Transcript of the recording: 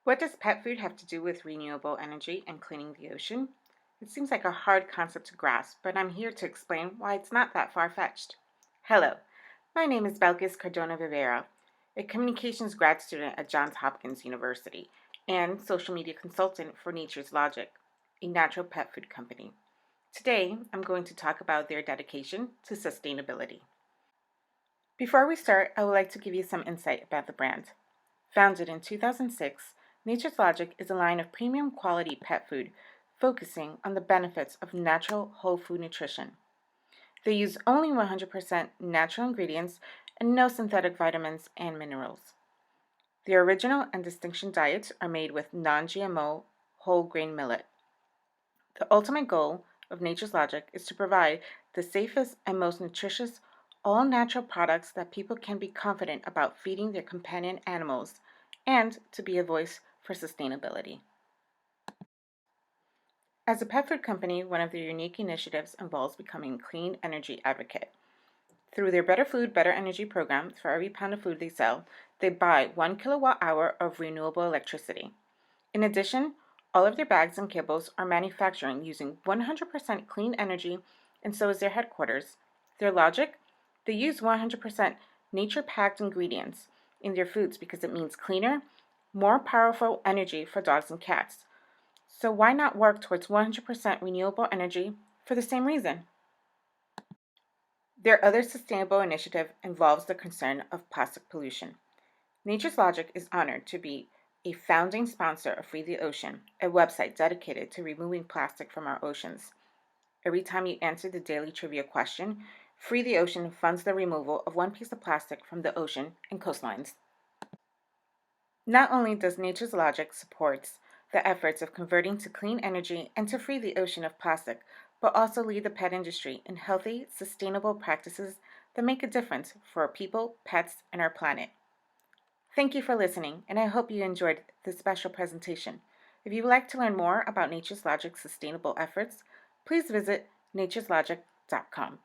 What does pet food have to do with renewable energy and cleaning the ocean? It seems like a hard concept to grasp, but I'm here to explain why it's not that far-fetched. Hello, my name is Belkis Cardona-Rivera, a communications grad student at Johns Hopkins University and social media consultant for Nature's Logic, a natural pet food company. Today, I'm going to talk about their dedication to sustainability. Before we start, I would like to give you some insight about the brand. Founded in 2006, Nature's Logic is a line of premium quality pet food focusing on the benefits of natural whole food nutrition. They use only 100% natural ingredients and no synthetic vitamins and minerals. The original and distinction diets are made with non-GMO whole grain millet. The ultimate goal of Nature's Logic is to provide the safest and most nutritious all-natural products that people can be confident about feeding their companion animals and to be a voice for sustainability. As a pet food company, one of their unique initiatives involves becoming a clean energy advocate. Through their Better Food, Better Energy program, for every pound of food they sell, they buy 1 kilowatt hour of renewable electricity. In addition, all of their bags and kibbles are manufactured using 100% clean energy, and so is their headquarters. Their logic? They use 100% nature-packed ingredients in their foods because it means cleaner, more powerful energy for dogs and cats. So why not work towards 100% renewable energy for the same reason? Their other sustainable initiative involves the concern of plastic pollution. Nature's Logic is honored to be a founding sponsor of Free the Ocean, a website dedicated to removing plastic from our oceans. Every time you answer the daily trivia question, Free the Ocean funds the removal of one piece of plastic from the ocean and coastlines. Not only does Nature's Logic support the efforts of converting to clean energy and to free the ocean of plastic, but also lead the pet industry in healthy, sustainable practices that make a difference for our people, pets, and our planet. Thank you for listening, and I hope you enjoyed this special presentation. If you would like to learn more about Nature's Logic's sustainable efforts, please visit natureslogic.com.